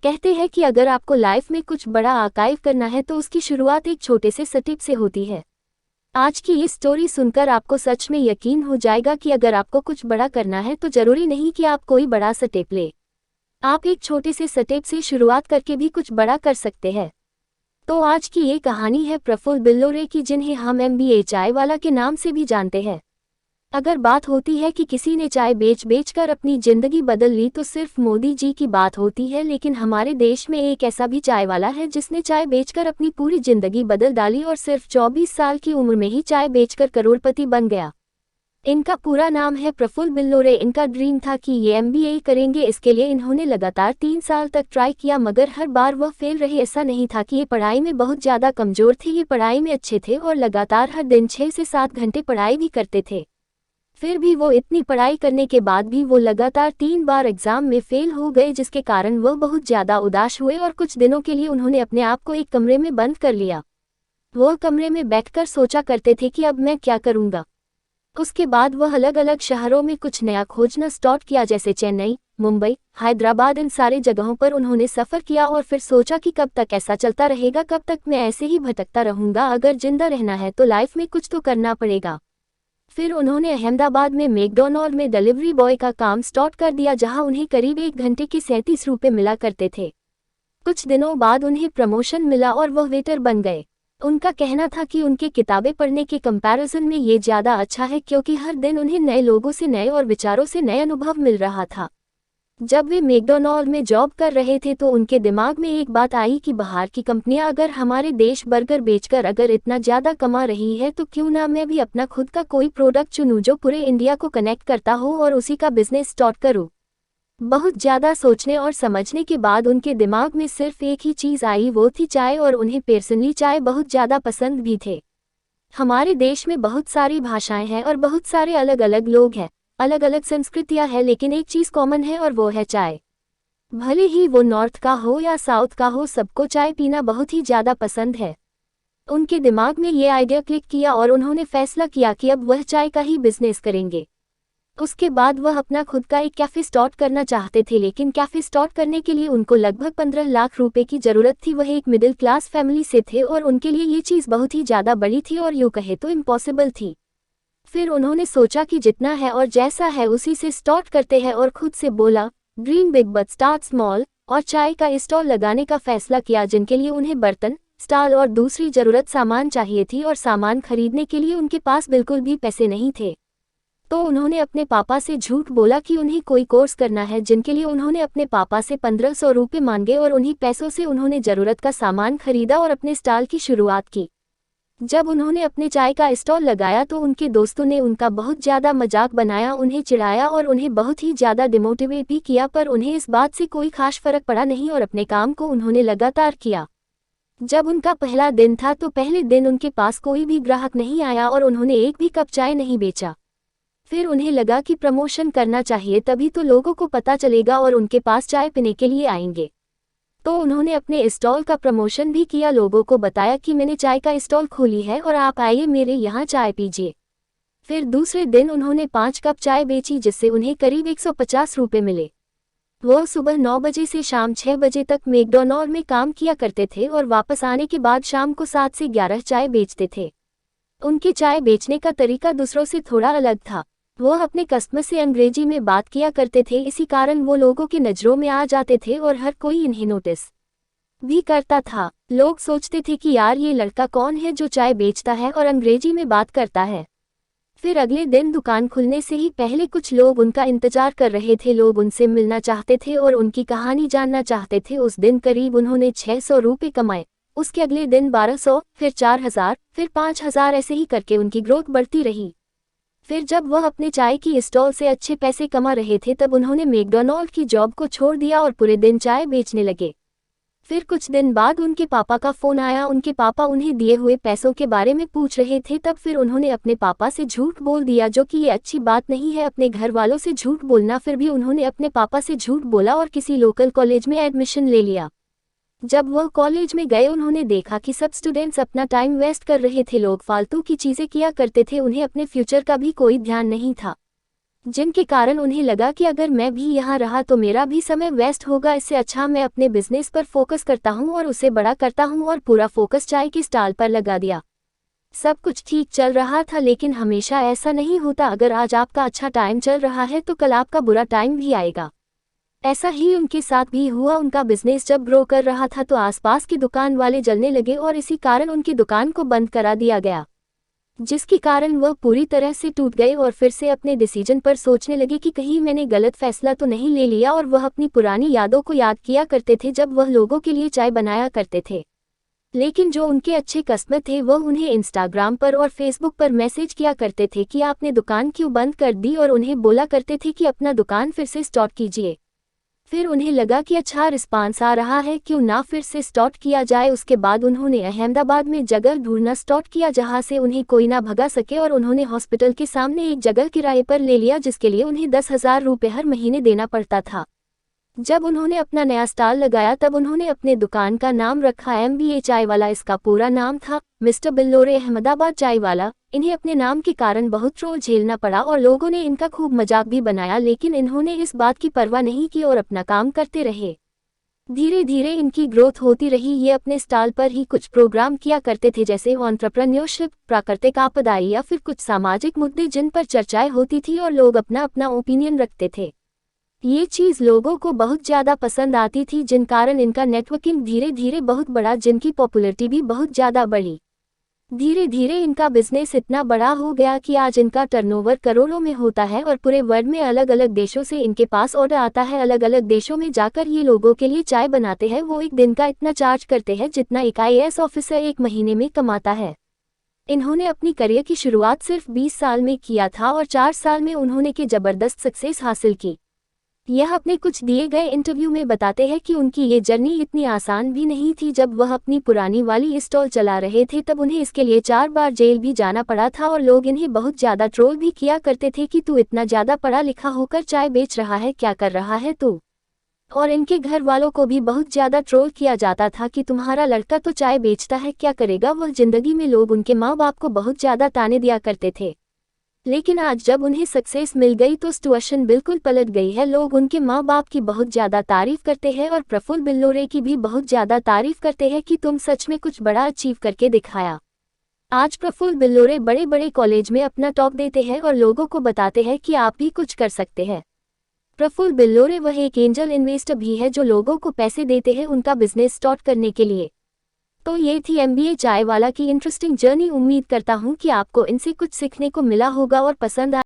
कहते हैं कि अगर आपको लाइफ में कुछ बड़ा आर्काइव करना है तो उसकी शुरुआत एक छोटे से स्टेप से होती है। आज की ये स्टोरी सुनकर आपको सच में यकीन हो जाएगा कि अगर आपको कुछ बड़ा करना है तो जरूरी नहीं कि आप कोई बड़ा स्टेप ले। आप एक छोटे से स्टेप से शुरुआत करके भी कुछ बड़ा कर सकते हैं। तो आज की ये कहानी है प्रफुल्ल बिल्लोरे की, जिन्हें हम एमबीए चाय वाला के नाम से भी जानते हैं। अगर बात होती है कि किसी ने चाय बेच कर अपनी जिंदगी बदल ली तो सिर्फ मोदी जी की बात होती है, लेकिन हमारे देश में एक ऐसा भी चाय वाला है जिसने चाय बेचकर अपनी पूरी जिंदगी बदल डाली और सिर्फ 24 साल की उम्र में ही चाय बेचकर करोड़पति बन गया। इनका पूरा नाम है प्रफुल्ल बिल्लोरे। इनका ड्रीम था कि ये एमबीए करेंगे। इसके लिए इन्होंने लगातार 3 साल तक ट्राई किया, मगर हर बार वह फेल रहे। ऐसा नहीं था कि ये पढ़ाई में बहुत ज़्यादा कमज़ोर थे, ये पढ़ाई में अच्छे थे और लगातार हर दिन 6 से 7 घंटे पढ़ाई भी करते थे। फिर भी वो इतनी पढ़ाई करने के बाद भी वो लगातार 3 बार एग्जाम में फेल हो गए, जिसके कारण वह बहुत ज़्यादा उदास हुए और कुछ दिनों के लिए उन्होंने अपने आप को एक कमरे में बंद कर लिया। वह कमरे में बैठकर सोचा करते थे कि अब मैं क्या करूँगा। उसके बाद वह अलग अलग शहरों में कुछ नया खोजना स्टार्ट किया, जैसे चेन्नई, मुंबई, हैदराबाद। इन सारे जगहों पर उन्होंने सफ़र किया और फिर सोचा कि कब तक ऐसा चलता रहेगा, कब तक मैं ऐसे ही भटकता रहूँगा। अगर जिंदा रहना है तो लाइफ में कुछ तो करना पड़ेगा। फिर उन्होंने अहमदाबाद में मैकडॉनल्ड में डिलीवरी बॉय का काम स्टार्ट कर दिया, जहां उन्हें करीब 1 घंटे के 37 रुपये मिला करते थे। कुछ दिनों बाद उन्हें प्रमोशन मिला और वह वेटर बन गए। उनका कहना था कि उनके किताबें पढ़ने के कंपैरिजन में ये ज़्यादा अच्छा है, क्योंकि हर दिन उन्हें नए लोगों से, नए और विचारों से नए अनुभव मिल रहा था। जब वे मैकडॉनल्ड में जॉब कर रहे थे तो उनके दिमाग में एक बात आई कि बाहर की कंपनियां अगर हमारे देश बर्गर बेचकर अगर इतना ज़्यादा कमा रही है तो क्यों ना मैं भी अपना खुद का कोई प्रोडक्ट चुनूं जो पूरे इंडिया को कनेक्ट करता हो और उसी का बिजनेस स्टार्ट करूं। बहुत ज़्यादा सोचने और समझने के बाद उनके दिमाग में सिर्फ एक ही चीज़ आई, वो थी चाय। और उन्हें पर्सनली चाय बहुत ज़्यादा पसंद भी थे। हमारे देश में बहुत सारी भाषाएं हैं और बहुत सारे अलग अलग लोग हैं, अलग अलग संस्कृतियां हैं, लेकिन एक चीज़ कॉमन है और वो है चाय। भले ही वो नॉर्थ का हो या साउथ का हो, सबको चाय पीना बहुत ही ज़्यादा पसंद है। उनके दिमाग में ये आइडिया क्लिक किया और उन्होंने फैसला किया कि अब वह चाय का ही बिजनेस करेंगे। उसके बाद वह अपना खुद का एक कैफ़े स्टार्ट करना चाहते थे, लेकिन कैफ़े स्टार्ट करने के लिए उनको लगभग 15 लाख रुपए की ज़रूरत थी। वह एक मिडिल क्लास फैमिली से थे और उनके लिए ये चीज़ बहुत ही ज़्यादा बड़ी थी और यूँ कहे तो इम्पॉसिबल थी। फिर उन्होंने सोचा कि जितना है और जैसा है उसी से स्टार्ट करते हैं और खुद से बोला, dream big but start small. और चाय का स्टॉल लगाने का फैसला किया, जिनके लिए उन्हें बर्तन, स्टॉल और दूसरी ज़रूरत सामान चाहिए थी और सामान खरीदने के लिए उनके पास बिल्कुल भी पैसे नहीं थे। तो उन्होंने अपने पापा से झूठ बोला कि उन्हें कोई कोर्स करना है, जिनके लिए उन्होंने अपने पापा से 1500 रुपये मांगे और उन्हीं पैसों से उन्होंने ज़रूरत का सामान खरीदा और अपने स्टॉल की शुरुआत की। जब उन्होंने अपने चाय का स्टॉल लगाया तो उनके दोस्तों ने उनका बहुत ज़्यादा मजाक बनाया, उन्हें चिढ़ाया और उन्हें बहुत ही ज़्यादा डिमोटिवेट भी किया, पर उन्हें इस बात से कोई खास फर्क पड़ा नहीं और अपने काम को उन्होंने लगातार किया। जब उनका पहला दिन था तो पहले दिन उनके पास कोई भी ग्राहक नहीं आया और उन्होंने एक भी कप चाय नहीं बेचा। फिर उन्हें लगा कि प्रमोशन करना चाहिए, तभी तो लोगों को पता चलेगा और उनके पास चाय पीने के लिए आएंगे। तो उन्होंने अपने स्टॉल का प्रमोशन भी किया, लोगों को बताया कि मैंने चाय का स्टॉल खोली है और आप आइए मेरे यहाँ चाय पीजिए। फिर दूसरे दिन उन्होंने 5 कप चाय बेची, जिससे उन्हें करीब 150 रुपये मिले। वो सुबह 9 बजे से शाम 6 बजे तक मैकडॉनल्ड में काम किया करते थे और वापस आने के बाद शाम को 7 से 11 चाय बेचते थे। उनके चाय बेचने का तरीका दूसरों से थोड़ा अलग था। वो अपने कस्टमर से अंग्रेजी में बात किया करते थे, इसी कारण वो लोगों की नज़रों में आ जाते थे और हर कोई इन्हें नोटिस भी करता था। लोग सोचते थे कि यार ये लड़का कौन है जो चाय बेचता है और अंग्रेजी में बात करता है। फिर अगले दिन दुकान खुलने से ही पहले कुछ लोग उनका इंतजार कर रहे थे। लोग उनसे मिलना चाहते थे और उनकी कहानी जानना चाहते थे। उस दिन करीब उन्होंने 600 रुपये कमाए। उसके अगले दिन 1200, फिर 4000, फिर 5000, ऐसे ही करके उनकी ग्रोथ बढ़ती रही। फिर जब वह अपने चाय की स्टॉल से अच्छे पैसे कमा रहे थे तब उन्होंने मैकडॉनल्ड की जॉब को छोड़ दिया और पूरे दिन चाय बेचने लगे। फिर कुछ दिन बाद उनके पापा का फ़ोन आया। उनके पापा उन्हें दिए हुए पैसों के बारे में पूछ रहे थे। तब फिर उन्होंने अपने पापा से झूठ बोल दिया, जो कि ये अच्छी बात नहीं है अपने घर वालों से झूठ बोलना। फिर भी उन्होंने अपने पापा से झूठ बोला और किसी लोकल कॉलेज में एडमिशन ले लिया। जब वह कॉलेज में गए उन्होंने देखा कि सब स्टूडेंट्स अपना टाइम वेस्ट कर रहे थे, लोग फालतू की चीज़ें किया करते थे, उन्हें अपने फ्यूचर का भी कोई ध्यान नहीं था। जिनके कारण उन्हें लगा कि अगर मैं भी यहाँ रहा तो मेरा भी समय वेस्ट होगा, इससे अच्छा मैं अपने बिजनेस पर फोकस करता हूँ और उसे बड़ा करता हूँ, और पूरा फोकस चाय की स्टॉल पर लगा दिया। सब कुछ ठीक चल रहा था, लेकिन हमेशा ऐसा नहीं होता। अगर आज आपका अच्छा टाइम चल रहा है तो कल आपका बुरा टाइम भी आएगा। ऐसा ही उनके साथ भी हुआ। उनका बिजनेस जब ग्रो कर रहा था तो आसपास की दुकान वाले जलने लगे और इसी कारण उनकी दुकान को बंद करा दिया गया, जिसके कारण वह पूरी तरह से टूट गए और फिर से अपने डिसीजन पर सोचने लगे कि कहीं मैंने गलत फैसला तो नहीं ले लिया। और वह अपनी पुरानी यादों को याद किया करते थे जब वह लोगों के लिए चाय बनाया करते थे। लेकिन जो उनके अच्छे कस्टमर थे वह उन्हें इंस्टाग्राम पर और फेसबुक पर मैसेज किया करते थे कि आपने दुकान क्यों बंद कर दी, और उन्हें बोला करते थे कि अपना दुकान फिर से स्टार्ट कीजिए। फिर उन्हें लगा कि अच्छा रिस्पांस आ रहा है, क्यों ना फिर से स्टार्ट किया जाए। उसके बाद उन्होंने अहमदाबाद में जगह ढूंढना स्टार्ट किया जहां से उन्हें कोई ना भगा सके, और उन्होंने हॉस्पिटल के सामने एक जगह किराए पर ले लिया जिसके लिए उन्हें 10,000 रुपये हर महीने देना पड़ता था। जब उन्होंने अपना नया स्टॉल लगाया तब उन्होंने अपने दुकान का नाम रखा MBA चाय वाला। इसका पूरा नाम था मिस्टर बिल्लोरे अहमदाबाद चाय वाला। इन्हें अपने नाम के कारण बहुत ट्रोल झेलना पड़ा और लोगों ने इनका खूब मजाक भी बनाया, लेकिन इन्होंने इस बात की परवाह नहीं की और अपना काम करते रहे। धीरे धीरे इनकी ग्रोथ होती रही। ये अपने स्टॉल पर ही कुछ प्रोग्राम किया करते थे जैसे एंटरप्रेन्योरशिप, प्राकृतिक आपदाएं या फिर कुछ सामाजिक मुद्दे जिन पर चर्चाएं होती थी और लोग अपना अपना ओपिनियन रखते थे। ये चीज़ लोगों को बहुत ज़्यादा पसंद आती थी, जिन कारण इनका नेटवर्किंग धीरे धीरे बहुत बढ़ा, जिनकी पॉपुलैरिटी भी बहुत ज़्यादा बढ़ी। धीरे धीरे इनका बिजनेस इतना बड़ा हो गया कि आज इनका टर्नओवर करोड़ों में होता है और पूरे वर्ल्ड में अलग अलग देशों से इनके पास ऑर्डर आता है। अलग अलग देशों में जाकर ये लोगों के लिए चाय बनाते हैं। वो एक दिन का इतना चार्ज करते हैं जितना एक IAS ऑफिसर एक महीने में कमाता है। इन्होंने अपनी करियर की शुरुआत सिर्फ 20 साल में किया था और 4 साल में उन्होंने के जबरदस्त सक्सेस हासिल की। यह अपने कुछ दिए गए इंटरव्यू में बताते हैं कि उनकी ये जर्नी इतनी आसान भी नहीं थी। जब वह अपनी पुरानी वाली स्टॉल चला रहे थे तब उन्हें इसके लिए 4 बार जेल भी जाना पड़ा था और लोग इन्हें बहुत ज़्यादा ट्रोल भी किया करते थे कि तू इतना ज़्यादा पढ़ा लिखा होकर चाय बेच रहा है, क्या कर रहा है तू। और इनके घर वालों को भी बहुत ज़्यादा ट्रोल किया जाता था कि तुम्हारा लड़का तो चाय बेचता है, क्या करेगा वह ज़िंदगी में। लोग उनके माँ बाप को बहुत ज़्यादा ताने दिया करते थे। लेकिन आज जब उन्हें सक्सेस मिल गई तो सिचुएशन बिल्कुल पलट गई है। लोग उनके माँ बाप की बहुत ज़्यादा तारीफ करते हैं और प्रफुल्ल बिल्लोरे की भी बहुत ज़्यादा तारीफ करते हैं कि तुम सच में कुछ बड़ा अचीव करके दिखाया। आज प्रफुल्ल बिल्लोरे बड़े बड़े कॉलेज में अपना टॉक देते हैं और लोगों को बताते हैं कि आप भी कुछ कर सकते हैं। प्रफुल्ल बिल्लोरे वह एक एंजल इन्वेस्टर भी है जो लोगों को पैसे देते हैं उनका बिजनेस स्टार्ट करने के लिए। तो ये थी MBA चाय वाला की इंटरेस्टिंग जर्नी। उम्मीद करता हूँ कि आपको इनसे कुछ सीखने को मिला होगा और पसंद आया।